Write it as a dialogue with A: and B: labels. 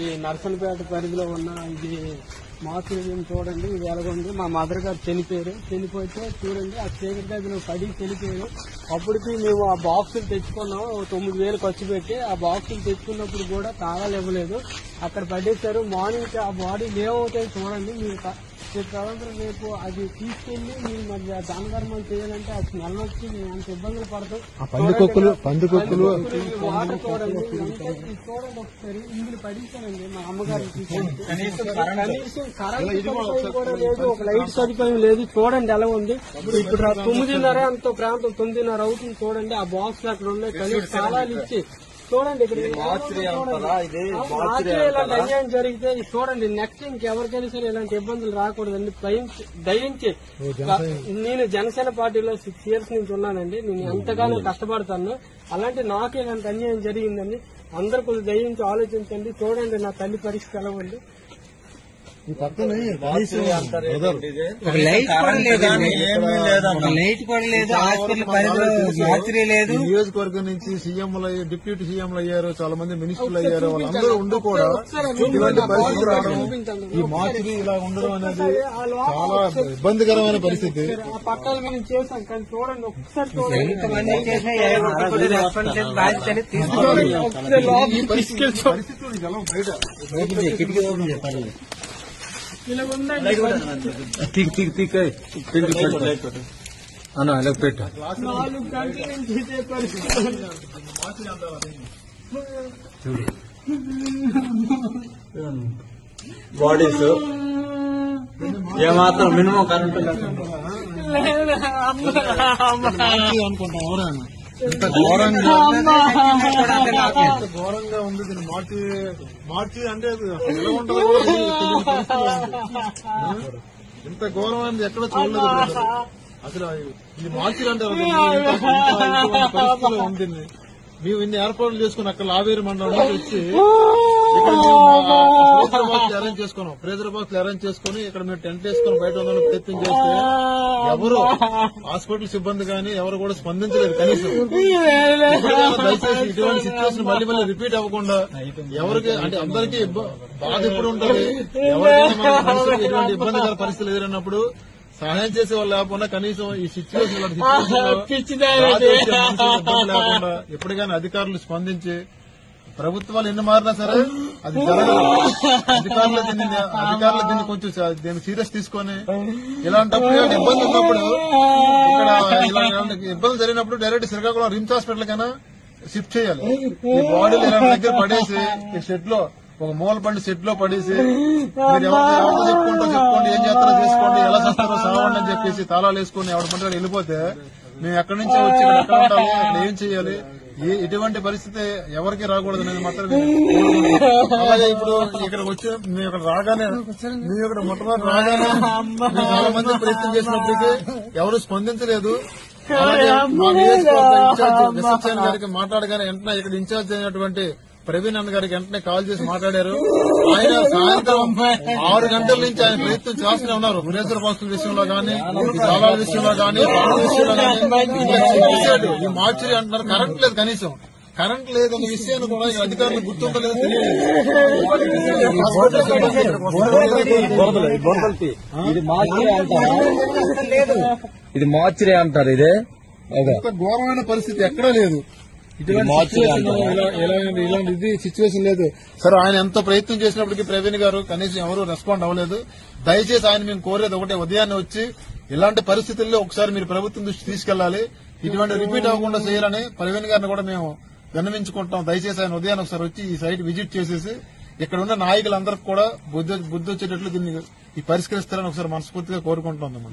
A: ఈ నర్సంపేట పరిధిలో ఉన్న ఇది మాతృం చూడండి. ఇది ఎలాగుంది. మా మదర్ గారు చనిపోతే చూడండి ఆ చీకటి గదిలో పడి చనిపోయారు. అప్పటికి మేము ఆ బాక్సులు తెచ్చుకున్నాం 9,000 ఖర్చు పెట్టి. ఆ బాక్సులు తెచ్చుకున్నప్పుడు కూడా తాళాలు ఇవ్వలేదు, అక్కడ పడేశారు. మార్నింగ్ ఆ బాడీ ఏమవుతాయి చూడండి. మీరు తదనంతరం రేపు అది తీసుకెళ్లి మీరు మరి దానధర్మాలు చేయాలంటే అది స్మెల్ వచ్చి మేము అంత ఇబ్బందులు పడతాం.
B: పందుకొక్కులు
A: వాటర్ చూడండి. చూడండి ఒకసారి ఇందులో పడించానండి మా అమ్మగారు. కనీసం కరెంట్ కూడా లేదు, ఒక లైట్ సదుపాయం లేదు. చూడండి ఎలా ఉంది. ఇప్పుడు 9:30 అంత ప్రాంతం 9:30 అవుతుంది. చూడంండి ఆ బాక్స్ అక్కడ ఉన్నాయి. కనీసం తాళాలు ఇచ్చి చూడండి. ఇక్కడ ఇలాంటి అన్యాయం జరిగితే చూడండి నెక్స్ట్ ఇంకెవరికైనా సరే ఇలాంటి ఇబ్బందులు రాకూడదండి. దయించి నేను జనసేన పార్టీలో 6 years నుంచి ఉన్నానండి. నేను ఎంతగానో కష్టపడతాను. అలాంటి నాకు ఇలాంటి అన్యాయం జరిగిందండి. అందరూ కొంచెం దయించి ఆలోచించండి. చూడండి నా తల్లి పరిస్థితి ఎలా ఉంది.
C: ఒక లైట్ కూడా లేదు, హాస్పిటల్ పరిధిలో మార్చరీ లేదు.
B: నియోజకవర్గం నుంచి సీఎంలు, డిప్యూటీ సీఎంలు అయ్యారు, చాలా మంది మినిస్టర్లు అయ్యారు. వాళ్ళందరూ ఉండి కూడా ఇలాంటి పరిస్థితి రావడం, ఈ మార్చరీ ఇలా ఉండడం అనేది చాలా ఇబ్బందికరమైన పరిస్థితి.
A: పట్టాలు మేము చేశాం కానీ చూడండి ఒకసారి
C: చెప్పాలి.
A: ఇలా ఉందండి.
C: అన్న ఇలా పెట్టు.
A: 4 గంటల నుంచి ఇదే పరిస్థితి.
C: బాడీస్ ఏమాత్రం మినిమం కరెంట్
B: అనుకుంటాం ఎవరైనా ఇంత ఘోరంగా ఉంది. దీన్ని మార్చి అంటే ఎలా ఉంటుందో కూడా ఇంత ఘోరం అనేది ఎక్కడ చూడలేదు అసలు. ఇది మార్చి అంటే పరిస్థితిలో ఉంటుంది. మేము ఇన్ని ఏర్పాట్లు చేసుకుని అక్కడ లావేరు మండలం నుంచి వచ్చి ఇక్కడ అరేంజ్ చేసుకున్నాం. ప్రేజర్ బాక్స్ అరేంజ్ చేసుకుని ఇక్కడ మేము టెంట్ వేసుకుని బయట ఉందని ప్రయత్నం చేస్తే ఎవరు హాస్పిటల్ సిబ్బంది కానీ ఎవరు కూడా స్పందించలేదు. కనీసం దయచేసి ఇటువంటి సిచ్యువేషన్ మళ్ళీ రిపీట్ అవ్వకుండా ఎవరికి అంటే అందరికీ బాధ ఇప్పుడు ఉంటుంది. ఎవరికైనా ఇటువంటి ఇబ్బందికర పరిస్థితులు ఎదురైనప్పుడు సహాయం చేసే వాళ్ళు లేకుండా కనీసం ఈ సిచ్యువేషన్ లేకుండా ఎప్పటికైనా అధికారులు స్పందించి ప్రభుత్వాలు ఎన్ని మారినా సరే అది జరగదు. అధికారులు దీన్ని కొంచెం దీన్ని సీరియస్ తీసుకొని ఇలాంటప్పుడు ఇబ్బంది ఉన్నప్పుడు ఇక్కడ ఇలాంటి ఇబ్బంది జరిగినప్పుడు డైరెక్ట్ శ్రీకాకుళం రిమ్స్ హాస్పిటల్ కైనా షిఫ్ట్ చేయాలి. ఈ బాడీలు ఇలాంటి దగ్గర పడేసి ఈ షెడ్ లో ఒక మూల పండి సెట్ లో పడేసి మీరు ఎవరితో చెప్పుకోండి, ఏం చేస్తారో చేసుకోండి, ఎలా చేస్తారో సావండి అని చెప్పేసి తాళాలు వేసుకుని ఎవరి పండుగ వెళ్ళిపోతే మేము ఎక్కడి నుంచి వచ్చి ఎక్కడ ఉండాలి, అక్కడ ఏం చేయాలి, ఎటువంటి పరిస్థితి ఎవరికి రాకూడదు అనేది మాత్రం. అలాగే ఇప్పుడు ఇక్కడికి వచ్చి మేము ఇక్కడ రాగానే మొట్టమొదటి రాగానే చాలా మంది ప్రయత్నం చేసినప్పటికీ ఎవరు స్పందించలేదు. అలాగే మా నియోజకవర్గ ఇన్ఛార్జ్ ఎస్ఎస్ఎన్ గారికి మాట్లాడగానే వెంటనే ఇక్కడ ఇన్ఛార్జ్ అయినటువంటి ప్రవీణ్ అన్న గారికి వెంటనే కాల్ చేసి మాట్లాడారు. ఆయన సాయంత్రం 6 గంటల నుంచి ఆయన ప్రయత్నం చేస్తూనే ఉన్నారు. ప్రేజర్ బాక్సుల విషయంలో కానీ, తాళాల విషయంలో కానీ, విషయంలో కానీ. ఈ మార్చి అంటున్నారు కరెంట్ లేదు, కనీసం కరెంట్ లేదన్న విషయాన్ని కూడా అధికారులు గుర్తుండలేదు.
C: ఇది మార్చరీ అంటారు. ఇదే
B: ఘోరమైన పరిస్థితి ఎక్కడా లేదు. ఇలాంటి సిచ్యువేషన్ లేదు. సరే ఆయన ఎంతో ప్రయత్నం చేసినప్పటికీ ప్రవీణ్ గారు కనీసం ఎవరు రెస్పాండ్ అవ్వలేదు. దయచేసి ఆయన మేము కోరేది ఒకటే, ఉదయాన్నే వచ్చి ఇలాంటి పరిస్థితుల్లో ఒకసారి మీరు ప్రభుత్వం దృష్టి తీసుకెళ్లాలి, ఇటువంటి రిపీట్ అవ్వకుండా చేయాలని ప్రవీణ్ గారిని కూడా మేము విన్నవించుకుంటాం. దయచేసి ఆయన ఉదయాన్ని ఒకసారి వచ్చి ఈ సైట్ విజిట్ చేసేసి ఇక్కడ ఉన్న నాయకులందరికీ కూడా బుద్ధి వచ్చేటట్లు దీన్ని పరిష్కరిస్తారని ఒకసారి మనస్ఫూర్తిగా కోరుకుంటున్నాం.